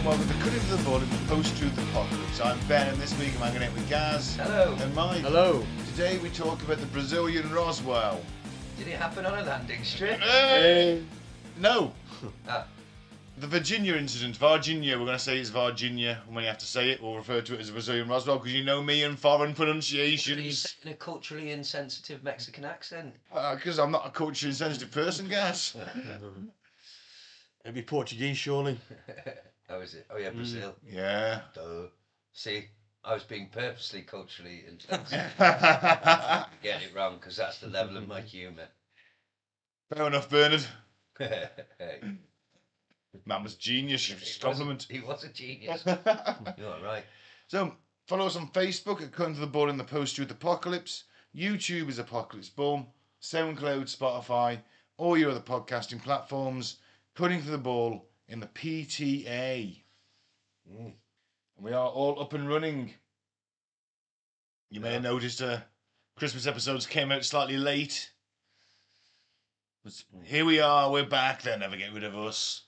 welcome to Cutting to the Ball in the Post-Truth Apocalypse. I'm Ben, and this week I'm hanging out with Gaz. Hello. And Mike. Hello. Today we talk about the Brazilian Roswell. Did it happen on a landing strip? No. Ah. The Virginia incident. Varginha, we're going to say it's Varginha. When you have to say it, we'll refer to it as the Brazilian Roswell, because you know me and foreign Are you pronunciations. saying a culturally insensitive Mexican accent? Because I'm not a culturally insensitive person, Gaz. It'd be Portuguese, surely. How is it? Oh yeah, Brazil. Yeah. Duh. See, I was being purposely culturally insensitive. Get it wrong, because that's the level of my humour. Fair enough, Bernard. Hey. Man was genius. Compliment. He was a genius. You're right. So, follow us on Facebook at Cutting to the Ball in the Post-Truth Apocalypse. YouTube is Apocalypse Boom. SoundCloud, Spotify, all your other podcasting platforms. Cutting to the Ball in the PTA. And we are all up and running. You may have noticed Christmas episodes came out slightly late. But here we are, we're back. They'll never get rid of us.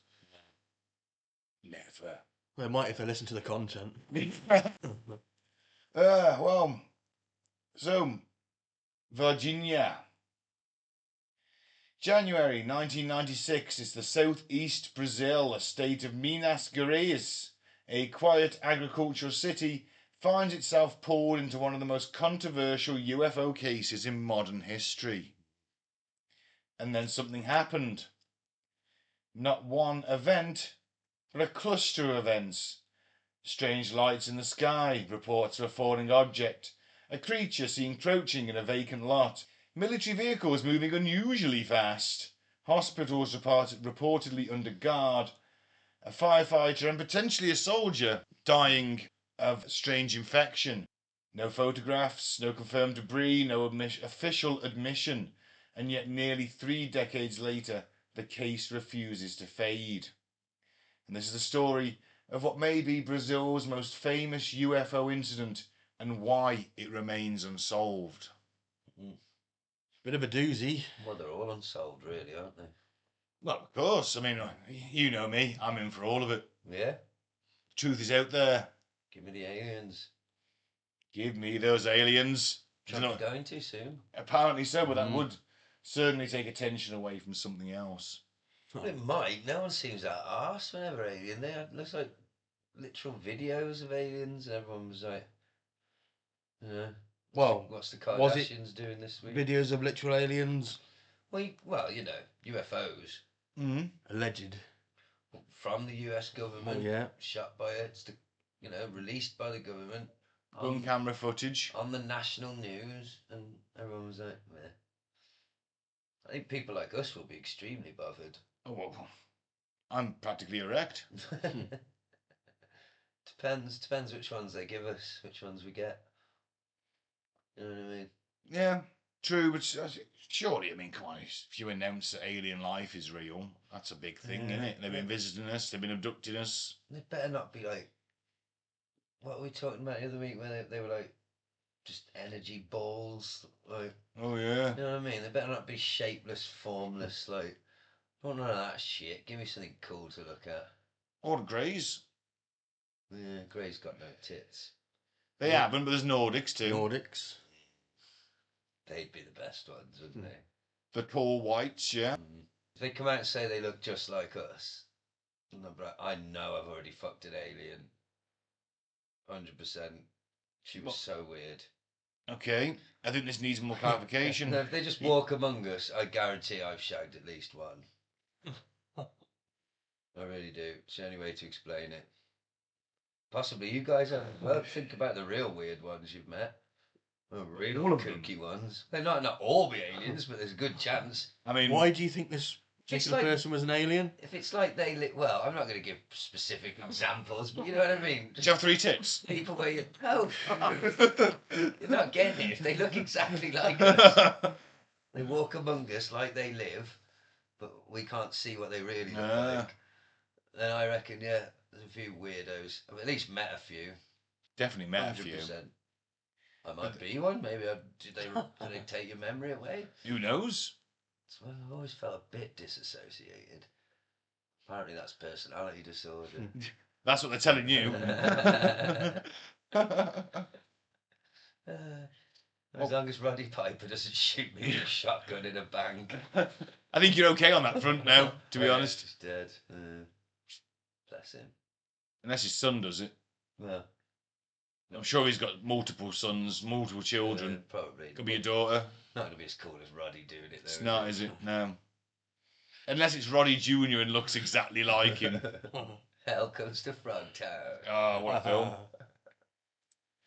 Never. They might if they listen to the content. So, Virginia. January 1996 is the southeast Brazil, a state of Minas Gerais, a quiet agricultural city, finds itself pulled into one of the most controversial UFO cases in modern history. And then something happened. Not one event, but a cluster of events. Strange lights in the sky, reports of a falling object, a creature seen crouching in a vacant lot, military vehicles moving unusually fast, hospitals reportedly under guard, a firefighter and potentially a soldier dying of strange infection. No photographs, no confirmed debris, no official admission, and yet nearly 3 decades later, the case refuses to fade. And this is the story of what may be Brazil's most famous UFO incident and why it remains unsolved. Bit of a doozy. Well, they're all unsolved, really, aren't they? Well, of course. I mean, you know me. I'm in for all of it. Yeah. Truth is out there. Give me the aliens. Give me those aliens. Trump's going to soon. Apparently so, but that would certainly take attention away from something else. Well, it might. No one seems that arse whenever alien. Looks like literal videos of aliens, and everyone was like, you know, Well, what's the was it Kardashians doing this week? videos of literal aliens? Well, you know, UFOs Mm-hmm. Alleged. from the US government, Oh, yeah. shot by it, released by the government Gun camera footage. on the national news, and everyone was like, meh. I think people like us will be extremely bothered. Oh, well, I'm practically erect. Depends which ones they give us, which ones we get. You know what I mean? Yeah, true, but surely, I mean, come on, if you announce that alien life is real, that's a big thing, isn't it? They've been visiting us, they've been abducting us. They better not be like, what were we talking about the other week, where they were like, just energy balls, like, Oh, yeah. you know what I mean? They better not be shapeless, formless, like, I don't know that shit. Give me something cool to look at. Or the Greys. Yeah, Grey's got no tits. They haven't, but there's Nordics too. Nordics. They'd be the best ones, wouldn't they? The tall whites, yeah. If they come out and say they look just like us, and they'll be like, I know I've already fucked an alien. 100%. She was so weird. Okay, I think this needs more clarification. No, if they just walk among us, I guarantee I've shagged at least one. I really do. It's the only way to explain it. Possibly you guys have. Well, think about the real weird ones you've met. Well, real All of them. kooky ones. They might not all be aliens, but there's a good chance. I mean, Why do you think this It's particular like- person was an alien? If it's like well, I'm not going to give specific examples, but you know what I mean. do you have 3 tits? People where you're not getting it. If they look exactly like us, they walk among us like they live, but we can't see what they really look like. Then I reckon, yeah, there's a few weirdos. I've at least met a few. Definitely met a few. 100%. I might be one. Maybe did they take your memory away? Who knows? Well, I've always felt a bit disassociated. Apparently that's personality disorder. That's what they're telling you. As long as Roddy Piper doesn't shoot me with a shotgun in a bank. I think you're okay on that front now, to be honest. He's dead. Bless him. Unless his son does it. Well, I'm sure he's got multiple sons, multiple children. probably. Could be a daughter. Not going to be as cool as Roddy doing it, though. It's not, is it? No. Unless it's Roddy Jr. and looks exactly like him. Hell comes to Frogtown. Oh, what a film.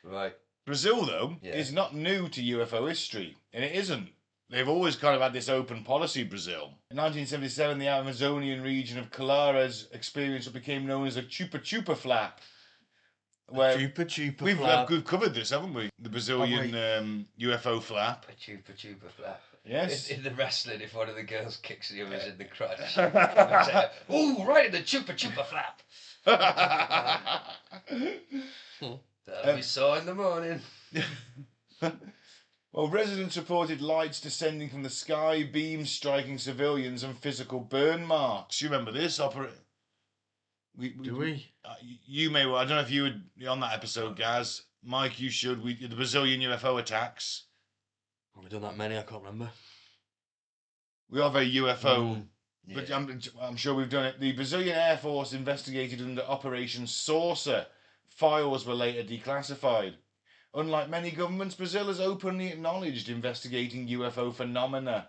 Right. Brazil, though, is not new to UFO history, and it isn't. They've always kind of had this open policy, Brazil. In 1977, the Amazonian region of Clara's experienced what became known as a chupa chupa flap. Where we've covered this, haven't we? The Brazilian UFO flap. A chupa flap. Yes. In the wrestling, if one of the girls kicks the others in the crotch. Ooh, right in the chupa flap. That we saw in the morning. Well, residents reported lights descending from the sky, beams striking civilians, and physical burn marks. You remember this? Do we? You may well. I don't know if you were on that episode, Gaz. Mike, you should. The Brazilian UFO attacks. Have we done that many? I can't remember. We are very UFO. Yeah. But I'm sure we've done it. The Brazilian Air Force investigated under Operation Saucer. Files were later declassified. Unlike many governments, Brazil has openly acknowledged investigating UFO phenomena.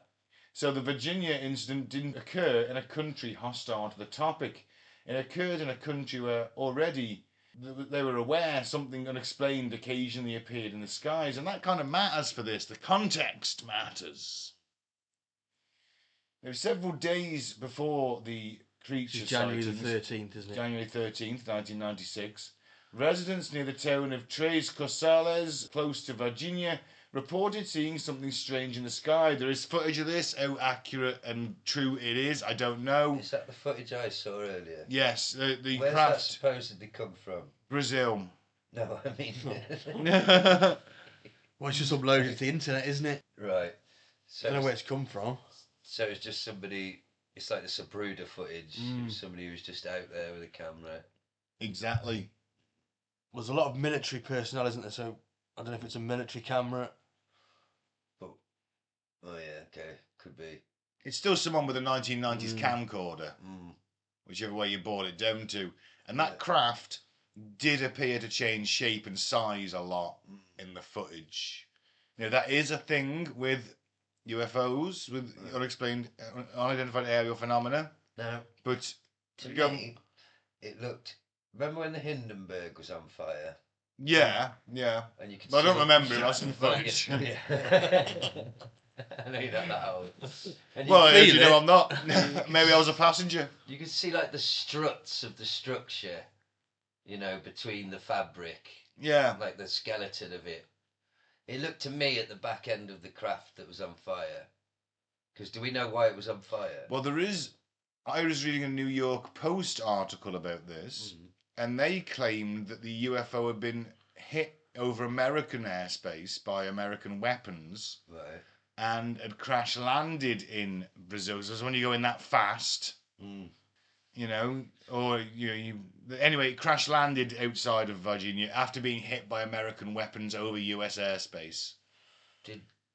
So the Varginha incident didn't occur in a country hostile to the topic. It occurred in a country where already they were aware something unexplained occasionally appeared in the skies. And that kind of matters for this. The context matters. There were several days before the creature January sightings. the 13th, isn't it? January 13th, 1996. Residents near the town of Três Corações, close to Varginha, reported seeing something strange in the sky. There is footage of this. How accurate and true it is, I don't know. Is that the footage I saw earlier? Yes, the Where's craft. that supposedly come from? Brazil. No, I mean... Well, it's just uploaded to the internet, isn't it? Right. So I don't know where it's come from. So it's just somebody... It's like the Sabruder footage. It was somebody who's just out there with a camera. Exactly. There's a lot of military personnel, isn't there? So I don't know if it's a military camera. But... Oh, yeah, okay. Could be. It's still someone with a 1990s camcorder, whichever way you brought it down to. And that craft did appear to change shape and size a lot in the footage. You know, that is a thing with UFOs, with unexplained, unidentified aerial phenomena. Now, But to me, it looked... Remember when the Hindenburg was on fire? yeah. And you could But I don't see remember it. That's in the footage. Yeah. I know you're not that old. And Well, could as feel you know, it. I'm not. Maybe I was a passenger. You could see like the struts of the structure, you know, between the fabric, Yeah. like the skeleton of it. It looked to me at the back end of the craft that was on fire. Because do we know why it was on fire? Well, I was reading a New York Post article about this, and they claimed that the UFO had been hit over American airspace by American weapons Right. and had crash landed in Brazil. So when you go in that fast, you know, or anyway, it crash landed outside of Virginia after being hit by American weapons over US airspace.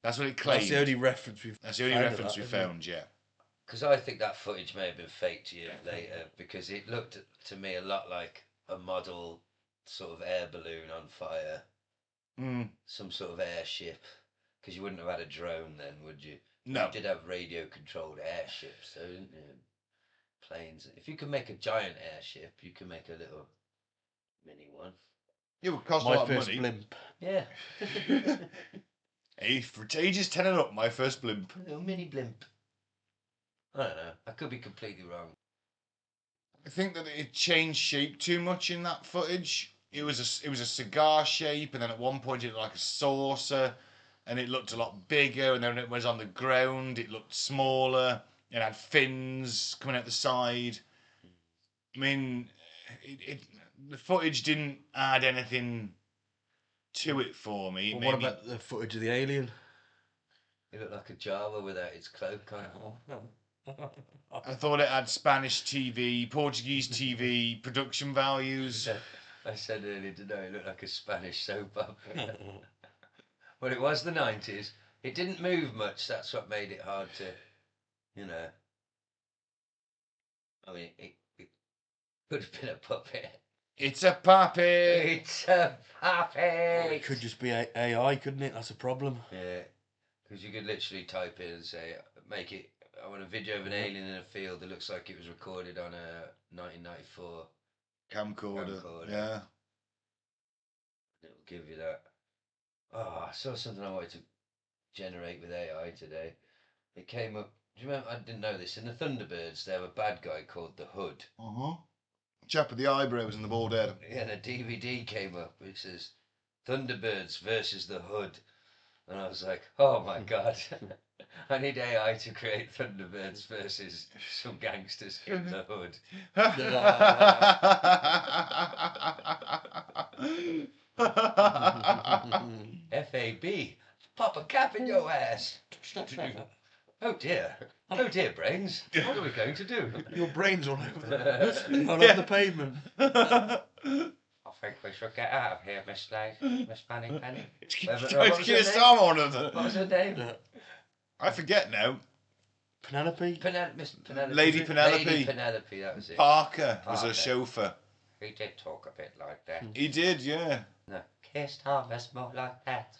That's what it claimed. That's the only reference we've found, yeah. Because I think that footage may have been faked years later, because it looked to me a lot like a model sort of air balloon on fire. Some sort of airship. Because you wouldn't have had a drone then, would you? No. You did have radio-controlled airships, though, didn't you? Planes. If you could make a giant airship, you could make a little mini one. It would cost My a lot of first money. blimp. Yeah. Hey, for ages 10 and up, my first blimp. A little mini blimp. I don't know. I could be completely wrong. I think that it changed shape too much in that footage. It was a cigar shape, and then at one point it looked like a saucer, and it looked a lot bigger. And then when it was on the ground, it looked smaller. It had fins coming out the side. I mean, the footage didn't add anything to it for me. Well, what about the footage of the alien? It looked like a Java without its cloak on. I thought it had Spanish TV, Portuguese TV, production values. I said earlier today it looked like a Spanish soap opera. Well, it was the 90s. It didn't move much. That's what made it hard to, you know. I mean, it could have been a puppet. It's a puppet. It's a puppet. It could just be AI, couldn't it? That's a problem. Yeah, because you could literally type in and say, make it. I want a video of an alien in a field that looks like it was recorded on a 1994 Camcorder. Yeah. It'll give you that. Oh, I saw something I wanted to generate with AI today. It came up. Do you remember? I didn't know this. In the Thunderbirds, they have a bad guy called the Hood. Chap with the eyebrows and the bald head. Yeah, and a DVD came up which says Thunderbirds versus the Hood. And I was like, oh my god. I need AI to create Thunderbirds versus some gangsters in the Hood. FAB, pop a cap in your ass. Oh dear, brains. What are we going to do? Your brain's all over the pavement. I think we should get out of here, Miss Fanny Penny. What was her name? I forget now. Penelope? Miss Penelope. Lady Penelope. Lady Penelope, that was it. Parker was her chauffeur. He did talk a bit like that. He did, yeah. No, kissed harvest more like that.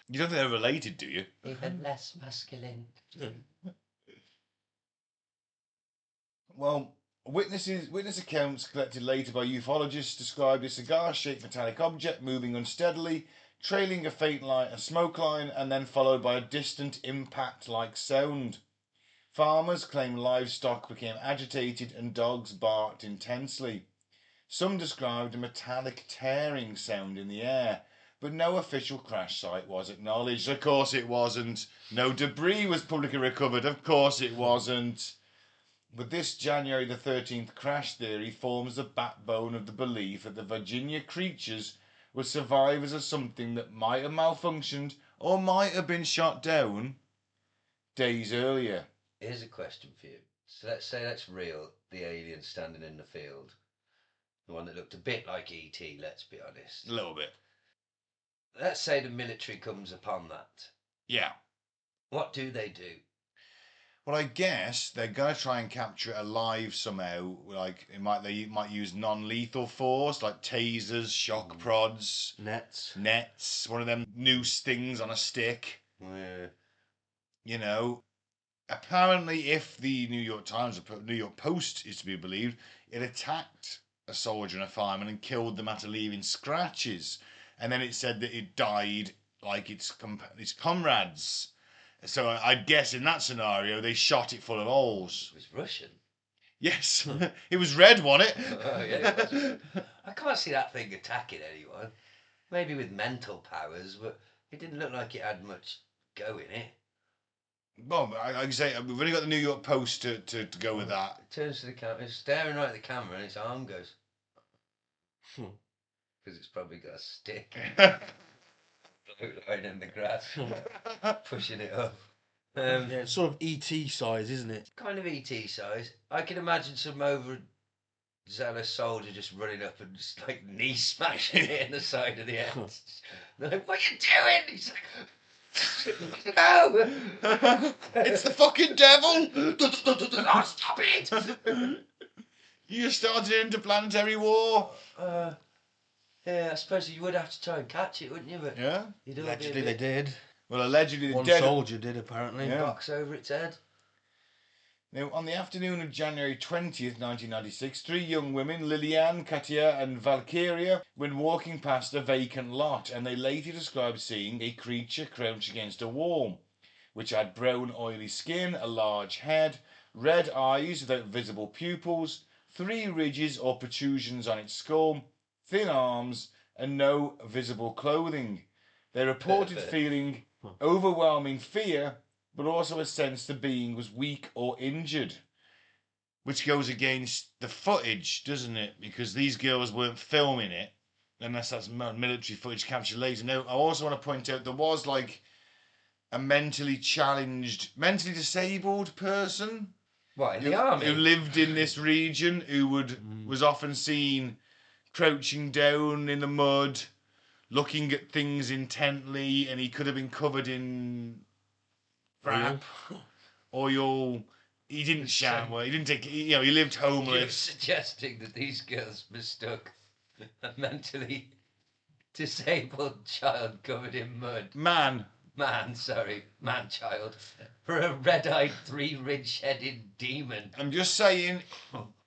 You don't think they're related, do you? Even less masculine. Well, witness accounts collected later by ufologists described a cigar-shaped metallic object moving unsteadily, trailing a faint smoke line, and then followed by a distant impact-like sound. Farmers claim livestock became agitated and dogs barked intensely. Some described a metallic tearing sound in the air, but no official crash site was acknowledged. Of course it wasn't. No debris was publicly recovered. Of course it wasn't. But this January the 13th crash theory forms the backbone of the belief that the Virginia creatures were survivors of something that might have malfunctioned or might have been shot down days earlier. Here's a question for you. So let's say that's real, the alien standing in the field. The one that looked a bit like E.T., let's be honest. A little bit. Let's say the military comes upon that. Yeah. What do they do? Well, I guess they're going to try and capture it alive somehow. Like they might use non-lethal force, like tasers, shock prods, nets, one of them noose things on a stick. Yeah. You know, apparently, if the New York Times or New York Post is to be believed, it attacked a soldier and a fireman and killed them after leaving scratches. And then it said that it died like its comrades. So I'd guess in that scenario, they shot it full of holes. It was Russian. Yes. It was red, wasn't it? Oh, yeah, it was. I can't see that thing attacking anyone. Maybe with mental powers, but it didn't look like it had much go in it. Well, like I say, we've only got the New York Post to go with that. It turns to the camera, it's staring right at the camera, and its arm goes. Because it's probably got a stick. Lying in the grass, pushing it up. Yeah, it's sort of ET size, isn't it? Kind of ET size. I can imagine some overzealous soldier just running up and just like knee smashing it in the side of the head. They're like, what are you doing? He's like, no! It's the fucking devil! Oh, stop it! You started interplanetary war. Yeah, I suppose you would have to try and catch it, wouldn't you? But Yeah. Allegedly they did. Well, allegedly the One dead soldier did, apparently. Yeah. box over its head. Now, on the afternoon of January 20th, 1996, three young women, Lillian, Katia and Valkyria, went walking past a vacant lot, and they later described seeing a creature crouched against a wall, which had brown oily skin, a large head, red eyes without visible pupils, 3 ridges or protrusions on its skull, thin arms, and no visible clothing. They reported feeling overwhelming fear, but also a sense the being was weak or injured, which goes against the footage, doesn't it? Because these girls weren't filming it, unless that's military footage captured later. Now, I also want to point out there was like a mentally disabled person What, in the army? who lived in this region, who was often seen crouching down in the mud, looking at things intently, and he could have been covered in crap, oil. He didn't shower. He didn't take. He lived You're homeless. suggesting that these girls mistook a mentally disabled child covered in mud, man child, for a red-eyed, three-ridge-headed demon. I'm just saying,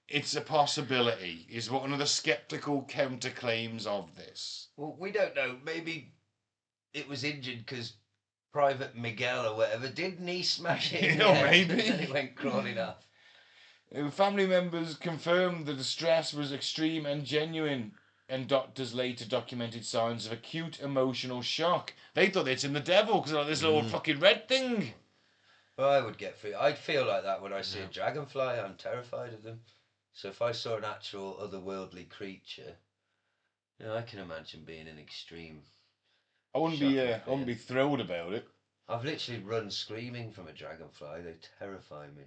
it's a possibility. Is one of the sceptical counterclaims of this. Well, we don't know. Maybe it was injured because Private Miguel or whatever did knee smash it in the head, maybe. and then he went crawling off. Family members confirmed the distress was extreme and genuine, and doctors later documented signs of acute emotional shock. They thought they'd seen the devil because of this little fucking red thing. Well, I'd feel like that when I see a dragonfly. I'm terrified of them. So if I saw an actual otherworldly creature, I can imagine being in extreme. I wouldn't be thrilled about it. I've literally run screaming from a dragonfly. They terrify me.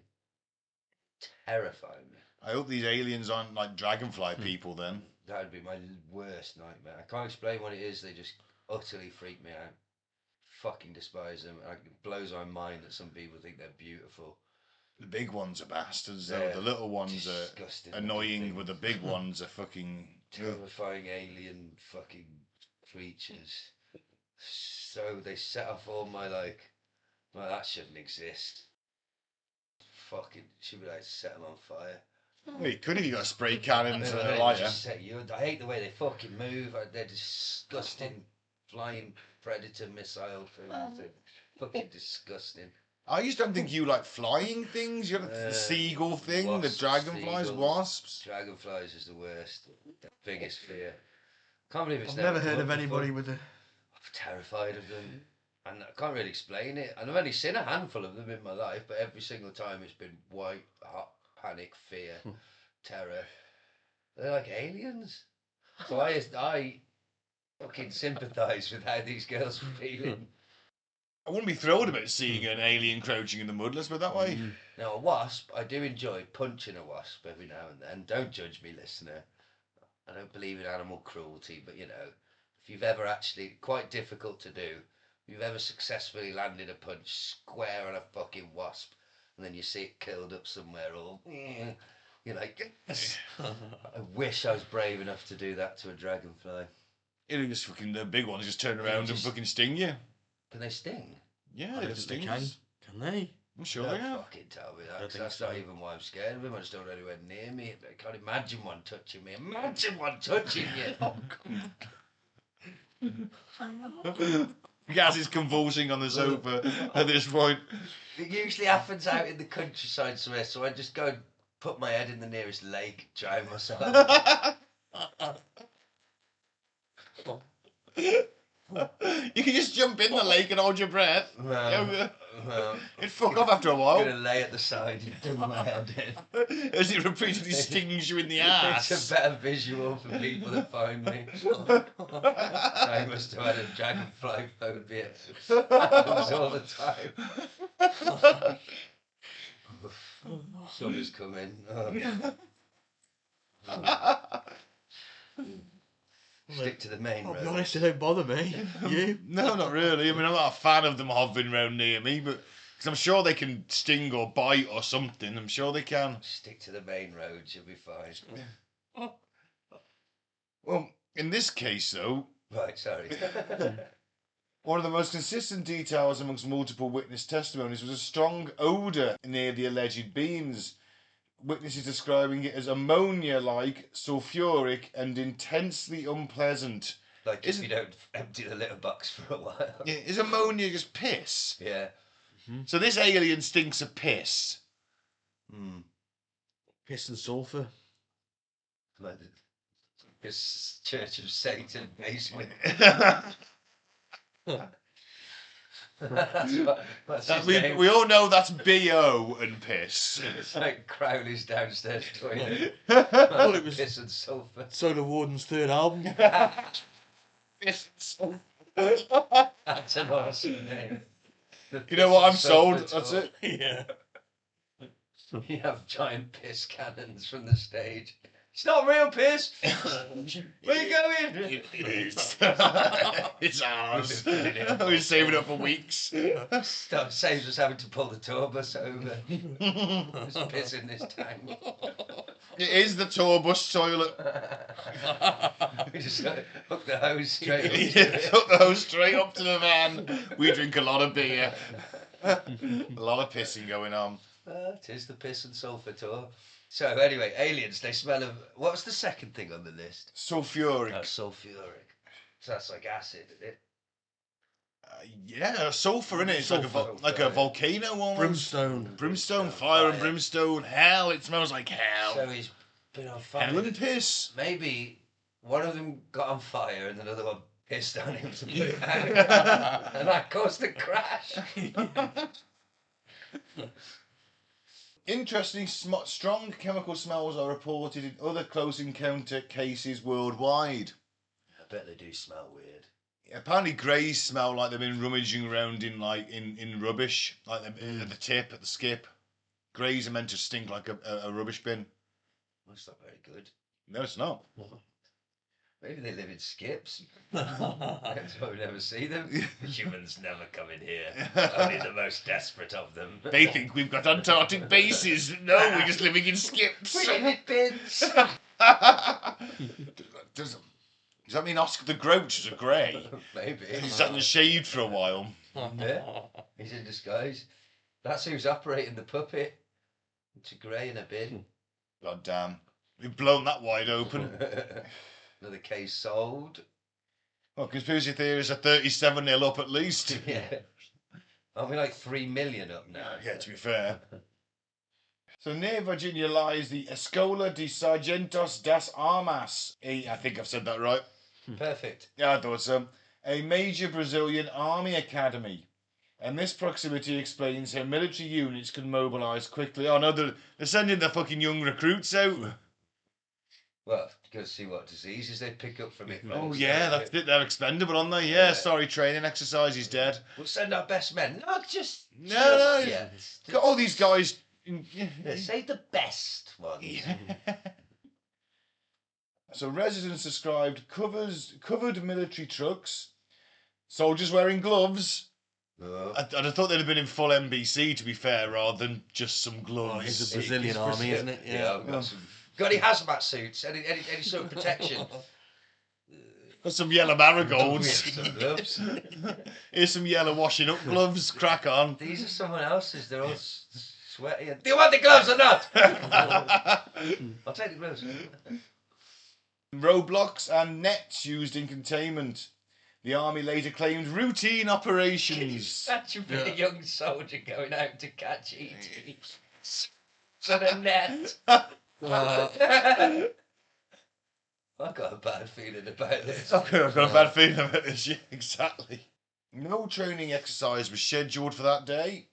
I hope these aliens aren't like dragonfly people then. That would be my worst nightmare. I can't explain what it is. They just utterly freak me out. Fucking despise them. It blows my mind that some people think they're beautiful. The big ones are bastards though. The little ones are annoying, but the big ones are fucking terrifying alien fucking creatures. So they set off all my well, that shouldn't exist. Fucking should be like set them on fire. Well, you could if you got a spray cannon and a lighter. I hate the way they fucking move. They're disgusting flying predator missile things. They're fucking disgusting. I just don't think you like flying things. You got the seagull thing, wasps, the dragonflies, seagulls. wasps. Dragonflies is the worst. The biggest fear. Can't believe it's I've never heard of anybody with a... I'm terrified of them. And I can't really explain it. And I've only seen a handful of them in my life, but every single time it's been white, hot, panic, fear, terror. They're like aliens. So I fucking sympathise with how these girls are feeling. I wouldn't be thrilled about seeing an alien crouching in the mud, let's put it that way. Now, a wasp, I do enjoy punching a wasp every now and then. Don't judge me, listener. I don't believe in animal cruelty, but if you've ever actually, quite difficult to do, if you've ever successfully landed a punch square on a fucking wasp, and then you see it curled up somewhere, or you're like, yes. I wish I was brave enough to do that to a dragonfly. It'll just fucking, the big ones just turn around and fucking sting you. Can they sting? Yeah, they sting. Can they? I'm sure Don't they have. fucking tell me that, 'cause that's not even why I'm scared of him. I just don't know anywhere near me. I can't imagine one touching me. Imagine one touching you. Gaz is convulsing on the sofa at this point. It usually happens out in the countryside somewhere, so I just go and put my head in the nearest lake, drown myself. You can just jump in the lake and hold your breath. It'd fuck off after a while. I'm going to lay at the side and do my head in. As it repeatedly stings you in the ass. It's a better visual for people that find me. I must have had a dragonfly phobia. Happens all the time. Summer's coming. Stick to the main road. I'll be honest, they don't bother me. You? No, not really. I mean, I'm not a fan of them hovering around near me, but because I'm sure they can sting or bite or something. I'm sure they can. Stick to the main road, you'll be fine. Well, in this case, though, Right, sorry. one of the most consistent details amongst multiple witness testimonies was a strong odour near the alleged beings. Witnesses describing it as ammonia-like, sulphuric, and intensely unpleasant. Like if you don't empty the litter box for a while. Yeah, is ammonia just piss? Yeah. So this alien stinks of piss. Piss and sulphur. Like this Church of Satan basement. That's his name. We all know that's B.O. and piss. It's like Crowley's downstairs toilet. Well, it was Piss and sulphur. Soda Warden's third album. Piss and sulphur. That's an awesome name. You know what? I'm piss sold. sulphur That's tour. it. Yeah. You have giant piss cannons from the stage. It's not real piss. Where you going? It is. It's ours. We're saving up for weeks. Stuff saves us having to pull the tour bus over. There's piss in this tank. It is the tour bus toilet. We just hook the hose straight up to Yeah, it. took the hose straight up to the van. We drink a lot of beer. A lot of pissing going on. It is the piss and sulphur tour. So anyway, aliens, they smell of... What's the second thing on the list? Sulfuric. Sulfuric. So that's like acid, isn't it? Yeah, sulfur, innit? It's like Sulfur. like a volcano almost. Brimstone. Brimstone, fire and brimstone. Hell, it smells like hell. So he's been on fire. Hell and piss. Maybe one of them got on fire and another one pissed on him to put it out. And that caused the crash. Interesting, strong chemical smells are reported in other close encounter cases worldwide. I bet they do smell weird. Apparently, greys smell like they've been rummaging around in in rubbish, like at the tip, at the skip. Greys are meant to stink like a rubbish bin. That's not very good. No, it's not. Maybe they live in skips. That's why we never see them. Humans never come in here. Only the most desperate of them. They think we've got Antarctic bases. No, we're just living in skips. We live in bins. Does that mean Oscar the Grouch is a grey? Maybe. He's hadn't shaved for a while. Yeah. He's in disguise. That's who's operating the puppet. It's a grey in a bin. God damn. We've blown that wide open. Another case solved. Well, conspiracy theories are 37-0 up at least. Yeah. Aren't we like 3 million up now? Yeah, to be fair. So near Virginia lies the Escola de Sargentos das Armas. I think I've said that right. Perfect. Yeah, I thought so. A major Brazilian army academy. And this proximity explains how military units can mobilise quickly. Oh no, they're sending the fucking young recruits out. Well, go see what diseases they pick up from it. Oh yeah, that's it. They're expendable, aren't they? Yeah, sorry, training exercise is dead. We'll send our best men. No, just No. yeah. Got all these guys. Yeah, say the best ones. Yeah. So residents described covered military trucks, soldiers wearing gloves. I'd have thought they'd have been in full NBC, to be fair, rather than just some gloves. It's a Brazilian army, isn't it? Yeah. Got any hazmat suits? Any sort of protection? Got some yellow marigolds. Some gloves. Here's some yellow washing up gloves. Crack on. These are someone else's. They're all sweaty. Do you want the gloves or not? I'll take the gloves. Roadblocks and nets used in containment. The army later claimed routine operations. Such a young soldier going out to catch ET. So the net. I've got a bad feeling about this. Okay, I've got a bad feeling about this. Yeah, exactly. No training exercise was scheduled for that day.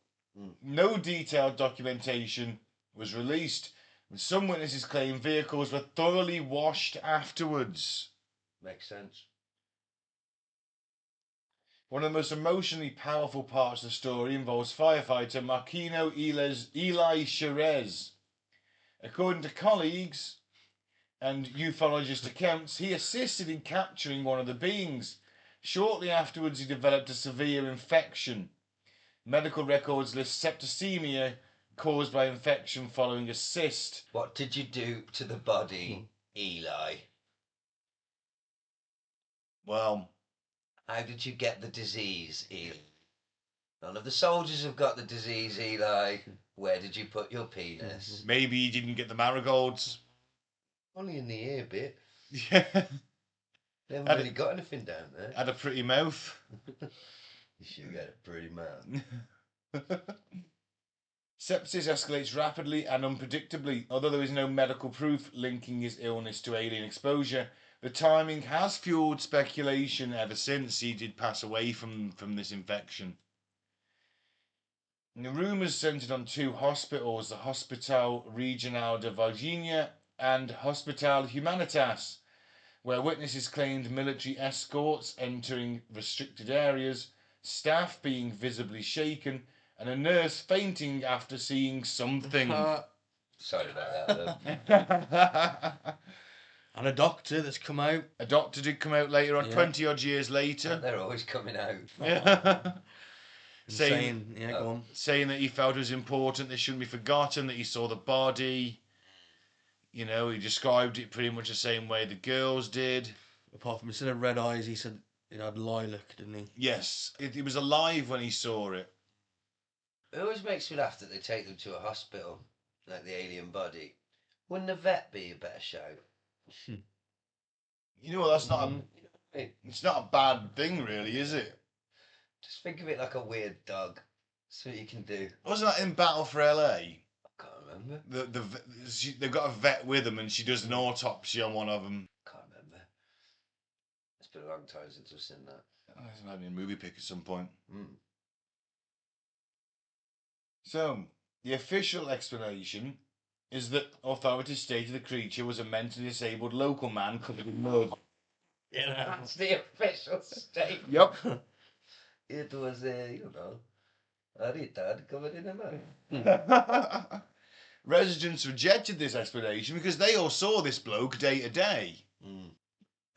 No detailed documentation was released. And some witnesses claim vehicles were thoroughly washed afterwards. Makes sense. One of the most emotionally powerful parts of the story involves firefighter Marquino Eli Cherez. According to colleagues and ufologist accounts, he assisted in capturing one of the beings. Shortly afterwards, he developed a severe infection. Medical records list septicemia caused by infection following a cyst. What did you do to the body, Eli? Well, how did you get the disease, Eli? None of the soldiers have got the disease, Eli. Where did you put your penis? Maybe he didn't get the marigolds. Only in the ear bit. Yeah. They haven't really got anything down there. Had a pretty mouth. You should get a pretty mouth. Sepsis escalates rapidly and unpredictably. Although there is no medical proof linking his illness to alien exposure, the timing has fueled speculation ever since he did pass away from this infection. And the rumours centred on two hospitals, the Hospital Regional de Varginha and Hospital Humanitas, where witnesses claimed military escorts entering restricted areas staff being visibly shaken, and a nurse fainting after seeing something. Sorry about that. And a doctor that's come out. A doctor did come out later on, Yeah. 20 odd years later. They're always coming out. Yeah. Saying, go on. Saying that he felt it was important, this shouldn't be forgotten, that he saw the body. You know, he described it pretty much the same way the girls did. Apart from instead of red eyes, he said it had lilac, didn't he? Yes, it was alive when he saw it. It always makes me laugh that they take them to a hospital, like the alien body. Wouldn't a vet be a better shout? You know what, that's not it's not a bad thing really, is it? Just think of it like a weird dog. That's what you can do. Wasn't that in Battle for LA? I can't remember. They've got a vet with them and she does an autopsy on one of them. Can't remember. It's been a long time since I've seen that. I haven't had any movie pick at some point. Mm. So, the official explanation is that authorities stated the creature was a mentally disabled local man covered in mud. Yeah. That's the official statement. Yep. It was a retard covered in a mud. Residents rejected this explanation because they all saw this bloke day to day. Mm.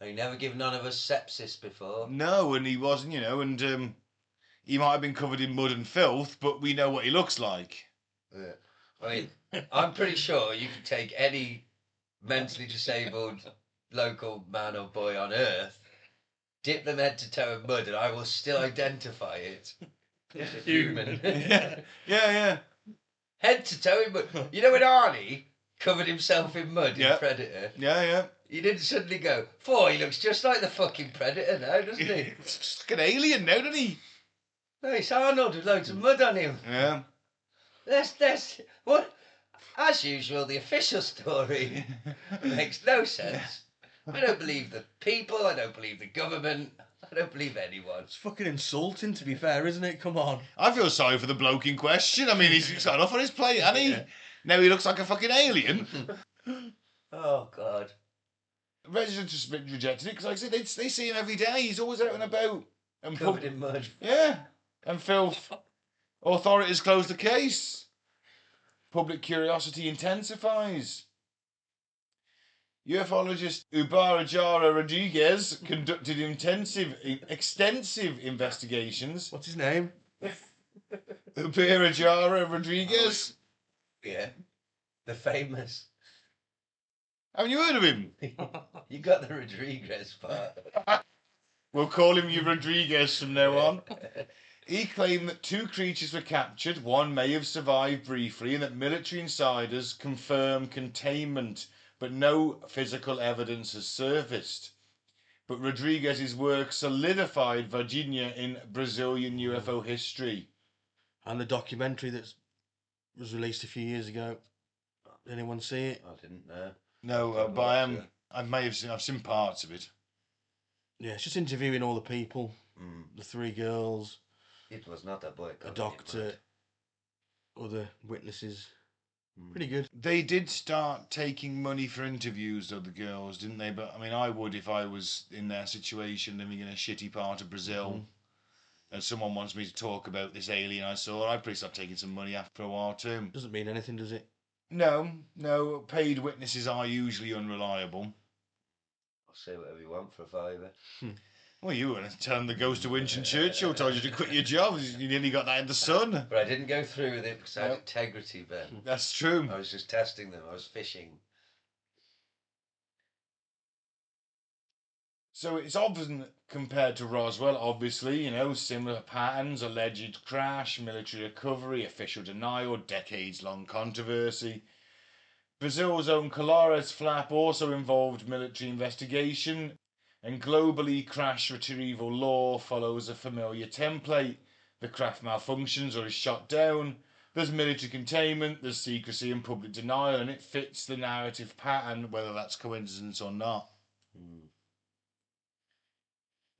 He never give none of us sepsis before. No, and he wasn't, and he might have been covered in mud and filth, but we know what he looks like. Yeah. I mean, I'm pretty sure you could take any mentally disabled local man or boy on Earth, dip them head to toe in mud, and I will still identify it as a human. Yeah. Head to toe in mud. You know when Arnie covered himself in mud in Predator? Yeah. You didn't suddenly go, he looks just like the fucking Predator now, doesn't he? It's just like an alien now, doesn't he? No, it's Arnold with loads of mud on him. Yeah. That's what? As usual, the official story makes no sense. I don't believe the people, I don't believe the government, I don't believe anyone. It's fucking insulting, to be fair, isn't it? Come on. I feel sorry for the bloke in question. I mean, he's got enough on his plate, hasn't he? Yeah. Now he looks like a fucking alien. Oh, God. Residents just rejected it because, like I said, they see him every day. He's always out and about. And covered in mud. Yeah. And filth. Authorities close the case. Public curiosity intensifies. UFOlogist Ubarajara Rodriguez conducted extensive investigations. What's his name? Ubarajara Rodriguez. Yeah. The famous. Haven't you heard of him? You got the Rodriguez part. We'll call him you Rodriguez from now on. He claimed that two creatures were captured, one may have survived briefly, and that military insiders confirm containment, but no physical evidence has surfaced. But Rodriguez's work solidified Varginha in Brazilian UFO history. And the documentary that was released a few years ago. Did anyone see it? I didn't know. No, but I've seen parts of it. Yeah, it's just interviewing all the people, the three girls. It was not a boy. A doctor, other witnesses. Pretty good. They did start taking money for interviews, though, the girls, didn't they? But, I mean, I would if I was in their situation, living in a shitty part of Brazil, and someone wants me to talk about this alien I saw, I'd probably start taking some money after a while, too. Doesn't mean anything, does it? No. Paid witnesses are usually unreliable. I'll say whatever you want for a fiver. Well, you were going to tell them the ghost of Winston Churchill told you to quit your job. You nearly got that in the sun. But I didn't go through with it because I had integrity, Ben. That's true. I was just testing them. I was fishing. So it's often compared to Roswell, obviously, similar patterns, alleged crash, military recovery, official denial, decades-long controversy. Brazil's own Clair's flap also involved military investigation, and globally crash retrieval law follows a familiar template. The craft malfunctions or is shot down, there's military containment, there's secrecy and public denial, and it fits the narrative pattern, whether that's coincidence or not.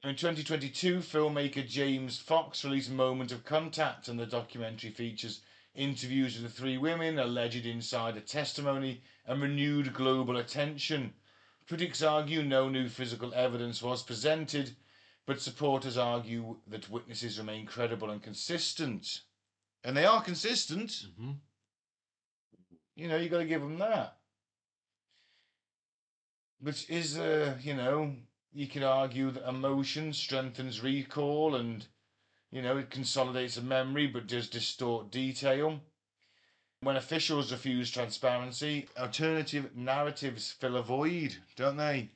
In 2022, filmmaker James Fox released Moment of Contact, and the documentary features interviews with the three women, alleged insider testimony, and renewed global attention. Critics argue no new physical evidence was presented, But supporters argue that witnesses remain credible and consistent. And they are consistent. Mm-hmm. You know, you've got to give them that. But is, you know, you could argue that emotion strengthens recall and, you know, it consolidates a memory but does distort detail. When officials refuse transparency, alternative narratives fill a void, don't they?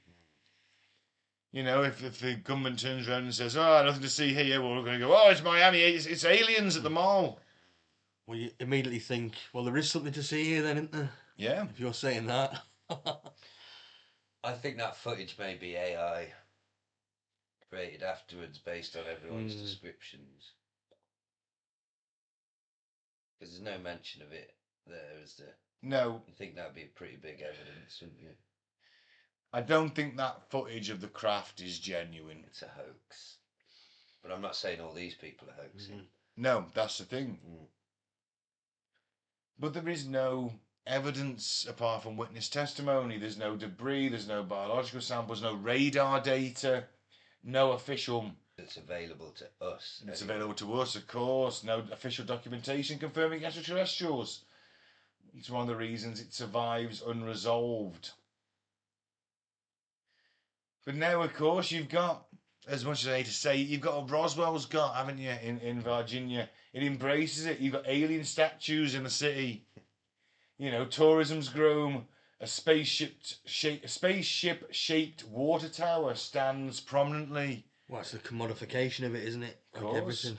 You know, if the government turns around and says, oh, nothing to see here, well, we're going to go, oh, it's Miami, it's aliens at the mall. Well, you immediately think, well, there is something to see here then, isn't there? Yeah. If you're saying that. I think that footage may be AI created afterwards based on everyone's descriptions. Because there's no mention of it there, is there? No. I think that'd be pretty big evidence, wouldn't you? I don't think that footage of the craft is genuine. It's a hoax. But I'm not saying all these people are hoaxing. No, that's the thing. Mm. But there is no evidence apart from witness testimony. There's no debris, there's no biological samples, no radar data, no official. It's available to us. It's anyway. available to us, of course. No official documentation confirming extraterrestrials. It's one of the reasons it survives unresolved. But now, of course, you've got, as much as I hate to say, you've got Roswell's got, haven't you, in Virginia. It embraces it. You've got alien statues in the city. You know, tourism's grown. A spaceship-shaped water tower stands prominently. Well, it's the commodification of it, isn't it? Of Like course. everything.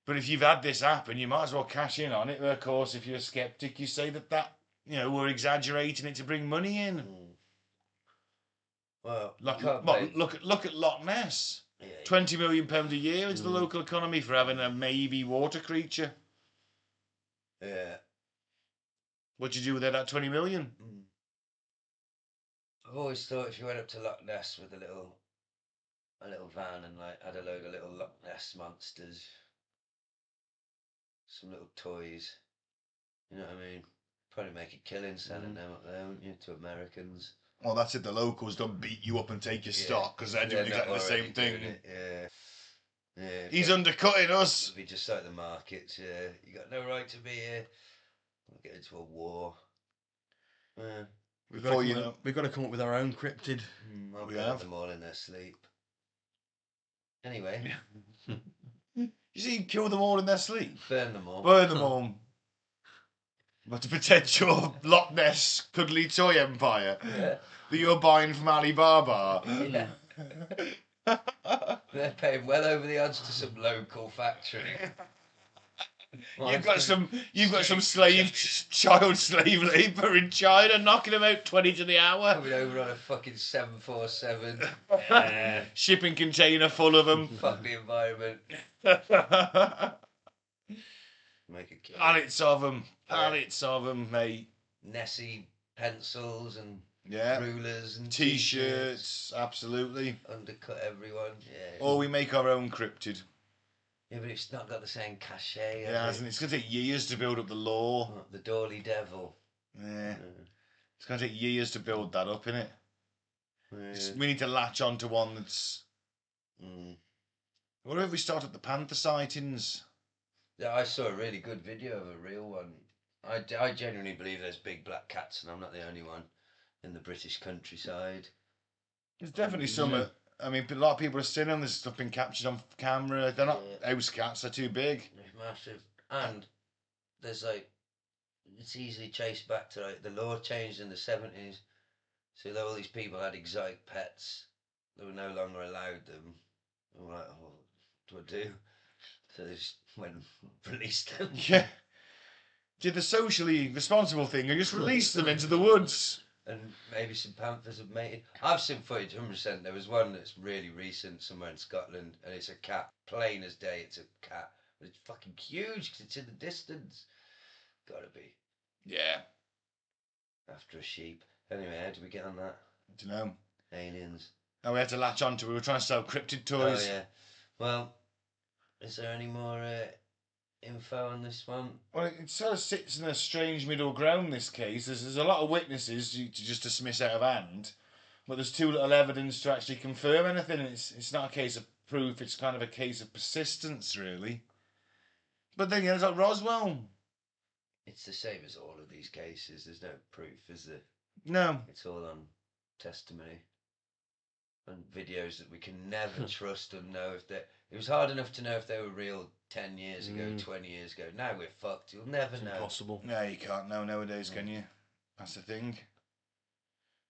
But if you've had this happen, you might as well cash in on it. Of course, if you're a skeptic, you say that you know, we're exaggerating it to bring money in. Well, Look at Loch Ness. Yeah, £20 million a year into the local economy for having a maybe water creature. Yeah. What'd you do with that 20 million? I've always thought if you went up to Loch Ness with a little van and like had a load of little Loch Ness monsters, some little toys, you know what I mean? Probably make a killing selling them up there, wouldn't you, to Americans? Well, that's it. The locals don't beat you up and take your stock because they're doing not exactly the same already thing. doing it, Yeah. Yeah. He's undercutting us. It'd be just like the markets, yeah. You got no right to be here. We'll get into a war. Yeah. We've Before got to come up with our own cryptid. I'll We burn have. them all in their sleep. Anyway. You see, kill them all in their sleep. Burn them all. Burn them all. But to protect your Loch Ness cuddly toy empire that you're buying from Alibaba. Yeah. They're paying well over the odds to some local factory. You've got some child slave labour in China knocking them out 20 to the hour. Coming over on a fucking 747. Shipping container full of them. Fuck the environment. Make a kill. Pallets of them, mate. Nessie pencils and Yeah. rulers and T-shirts, absolutely. Undercut everyone. Yeah. Or we make our own cryptid. Yeah, but it's not got the same cachet. Yeah, has it? it's going to take years to build up the lore. Oh, the Dawley Devil. Yeah. It's going to take years to build that up, innit? Yeah. We need to latch on to one that's... What if we start at the panther sightings? Yeah, I saw a really good video of a real one. I genuinely believe there's big black cats, and I'm not the only one in the British countryside. There's definitely some... I mean, a lot of people are sitting on this stuff been captured on camera. They're not house cats, they're too big. It's massive. And there's like, it's easily traced back to like, the law changed in the 70s. So all these people had exotic pets. They were no longer allowed them. They were like, oh, what do I do? So they just went and released them. Yeah. Did the socially responsible thing and just release them into the woods. And maybe some panthers have mated. I've seen footage, 100%. There was one that's really recent somewhere in Scotland, and it's a cat. Plain as day, it's a cat. But it's fucking huge because it's in the distance. Gotta be. Yeah. After a sheep. Anyway, how did we get on that? I don't know. Aliens. And we had to latch on to it. We were trying to sell cryptid toys. Oh, yeah. Well, is there any more info on this one? Well, it sort of sits in a strange middle ground, this case. There's a lot of witnesses to just dismiss out of hand. but there's too little evidence to actually confirm anything. It's not a case of proof. It's kind of a case of persistence, really. But then there's like Roswell. It's the same as all of these cases. There's no proof, is there? No. It's all on testimony and videos that we can never trust and know if they. It was hard enough to know if they were real 10 years ago, 20 years ago. Now we're fucked. You'll never know. Impossible. No, you can't know nowadays, can you? That's the thing.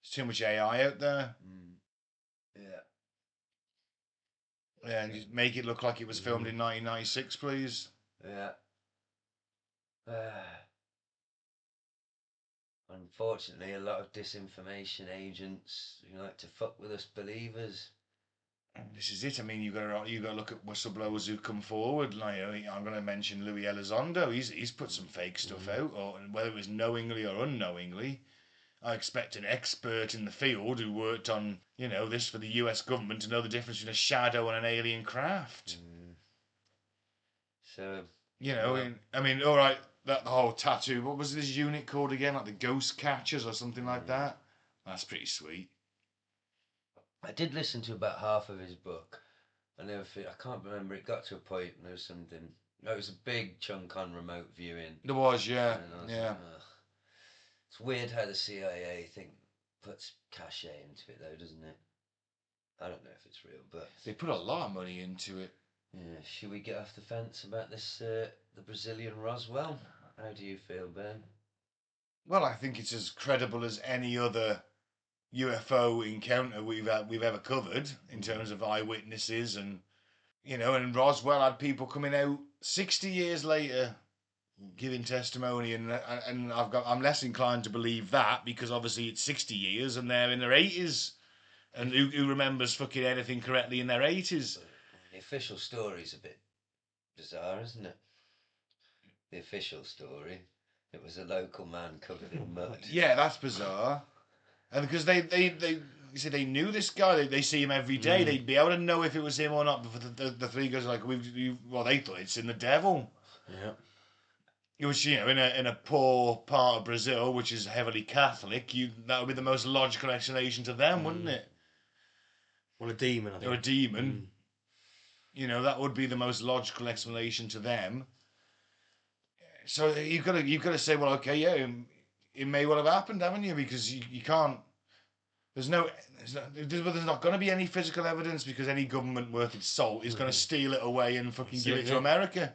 There's too much AI out there. Yeah. Yeah, and just make it look like it was filmed in 1996, please. Yeah. Unfortunately, a lot of disinformation agents who like to fuck with us believers. This is it. I mean, you got to look at whistleblowers who come forward. Like, I'm going to mention Louis Elizondo. He's put some fake stuff out, or whether it was knowingly or unknowingly. I expect an expert in the field who worked on, this for the US government to know the difference between a shadow and an alien craft. So, I mean, all right, the whole tattoo. What was this unit called again? Like the Ghost Catchers or something like that. That's pretty sweet. I did listen to about half of his book. I can't remember. It got to a point and there was something. No, it was a big chunk on remote viewing. There was, yeah, yeah. Like, it's weird how the CIA puts cachet into it, though, doesn't it? I don't know if it's real, but they put a lot of money into it. Yeah. Should we get off the fence about this? The Brazilian Roswell. How do you feel, Ben? Well, I think it's as credible as any other UFO encounter we've ever covered in terms of eyewitnesses, and and Roswell had people coming out 60 years later giving testimony, and I'm less inclined to believe that because obviously it's 60 years and they're in their 80s, and who remembers fucking anything correctly in their 80s? The official story's a bit bizarre, isn't it? The official story. It was a local man covered in mud. Yeah, that's bizarre. And because they you see, they knew this guy. They see him every day. They'd be able to know if it was him or not. But the three guys are like, they thought it's in the devil. Yeah. Which in a poor part of Brazil, which is heavily Catholic, that would be the most logical explanation to them, wouldn't it? Well, a demon. I think. Or a demon. That would be the most logical explanation to them. So you've got to say, well, okay, yeah, it may well have happened, haven't you? Because you can't. There's not going to be any physical evidence because any government worth its salt is going to steal it away and fucking give it to America.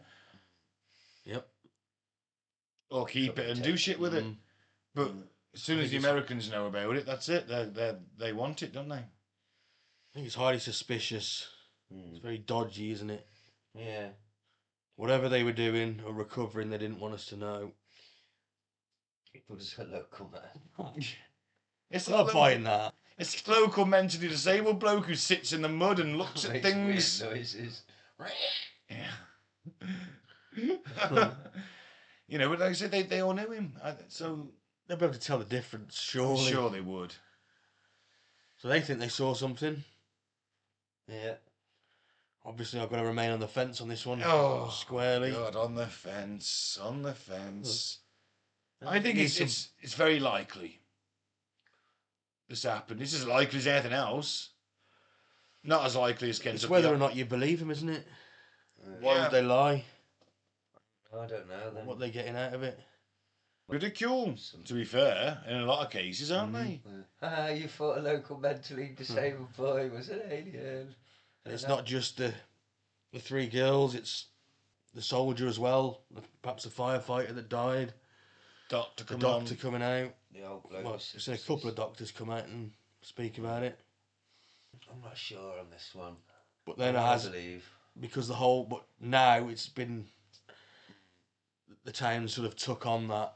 Yep. Or keep it and do shit with it. But as soon as the Americans know about it, that's it. They want it, don't they? I think it's highly suspicious. It's very dodgy, isn't it? Yeah. Whatever they were doing or recovering, they didn't want us to know. It was a local man. It's not buying that. It's a local mentally disabled bloke who sits in the mud and looks at things. Weird noises. Yeah. But like I said, they all knew him. So they'll be able to tell the difference, surely. I'm sure they would. So they think they saw something. Yeah. Obviously, I've got to remain on the fence on this one. Oh, squarely. God, on the fence. I think it's very likely this happened. It's as likely as anything else. Not as likely as Kentucky. It's whether or not you believe them, isn't it? Why would they lie? I don't know. Then. What are they getting out of it? Ridicule, to be fair, in a lot of cases, aren't they? You thought a local mentally disabled boy was an alien. And it's not just the three girls, it's the soldier as well, perhaps the firefighter that died, Doctor coming out. The old bloke. Well, I've seen a couple of doctors come out and speak about it. I'm not sure on this one. But then I believe. Because but now it's been, the town sort of took on that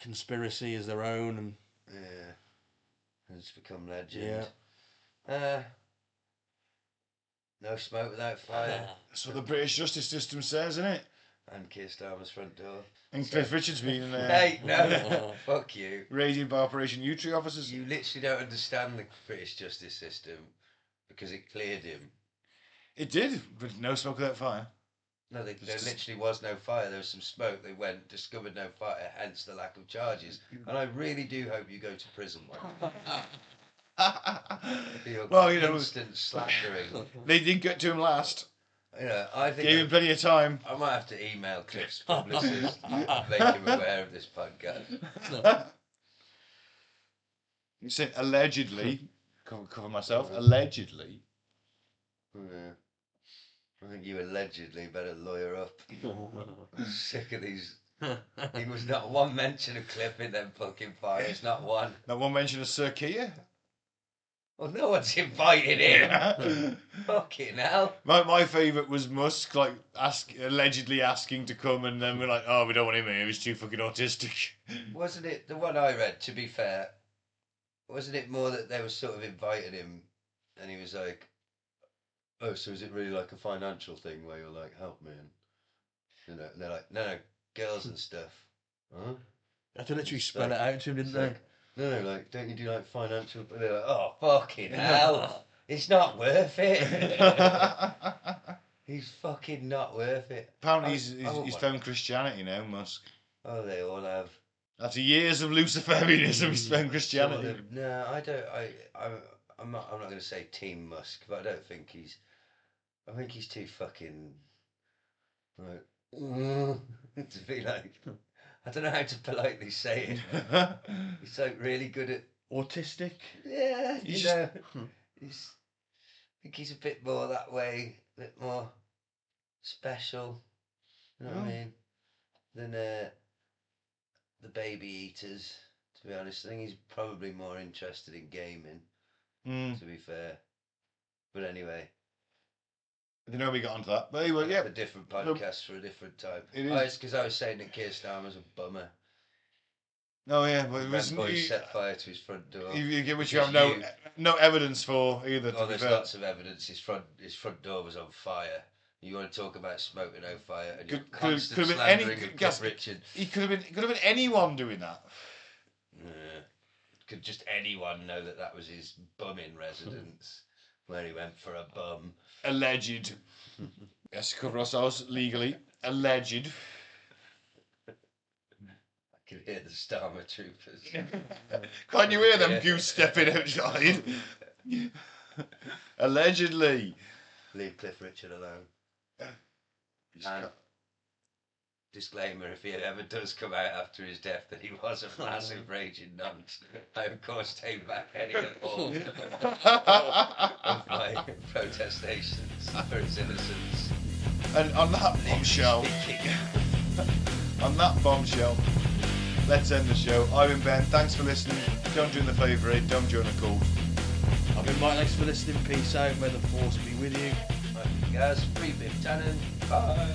conspiracy as their own, and it's become legend. Yeah. No smoke without fire. That's what the British justice system says, isn't it? And Keir Starmer's front door. And Cliff Richard's been Hey, no, fuck you. Raided by Operation U-Tree officers. You literally don't understand the British justice system because it cleared him. It did, but no smoke without fire. No, there literally was no fire. There was some smoke. They went, discovered no fire, hence the lack of charges. And I really do hope you go to prison one. Well, you know, constant slandering. they didn't get to him last. You know, I think Gave him plenty of time. I might have to email Cliff's publicist and make him aware of this podcast. You say allegedly. Cover myself. Allegedly. Yeah. I think you allegedly better lawyer up. I'm sick of these. He was not one mention of Cliff in them fucking files, not one. Not one mention of Sir Keir. Well, no one's invited him. Fucking hell. My favourite was Musk, like allegedly asking to come, and then we're like, oh, we don't want him here. He's too fucking autistic. Wasn't it the one I read? To be fair, wasn't it more that they were sort of inviting him, and he was like, "Oh, so is it really like a financial thing where you're like, help me?" And you know, and they're like, "No, girls and stuff." Huh? I had to literally spell it out to him, didn't they? No, like, don't you do like financial? But they're like, oh, fucking hell. It's not worth it. He's fucking not worth it. Apparently he's found Christianity now, Musk. Oh, they all have. After years of Luciferianism, he's found Christianity. No, I don't. I'm not going to say Team Musk, but I don't think he's. I think he's too fucking. Like, to be like. I don't know how to politely say it. He's like really good at autistic. Yeah, you know. He's. I think he's a bit more that way, a bit more special. You know what I mean? Than the baby eaters. To be honest, I think he's probably more interested in gaming. To be fair, but anyway. I don't know how we got onto that, but anyway, yeah. A different podcast for a different time. It is. Oh, it's because I was saying that Keir Starmer's a bummer. Oh yeah, but it was. He set fire to his front door. Which you have no evidence for either. Oh, there's lots of evidence. His front door was on fire. You want to talk about smoking no fire and you're constant slandering of Cliff Richard. He could have been anyone doing that. Yeah. Could just anyone know that was his bumming residence where he went for a bum. Alleged. Yes, cover ourselves legally. Alleged. I can hear the Starmer troopers. Can't you hear them goose stepping outside? Allegedly. Leave Cliff Richard alone. And disclaimer, if he ever does come out after his death that he was a massive raging nonce, I of course take back any and all of my protestations for his innocence. And on that bombshell, let's end the show. I've been Ben, thanks for listening. Don't join the favourite, don't join the cult. I've been Mike, thanks for listening. Peace out, may the force be with you. Guys, free Bib Tannen. Bye.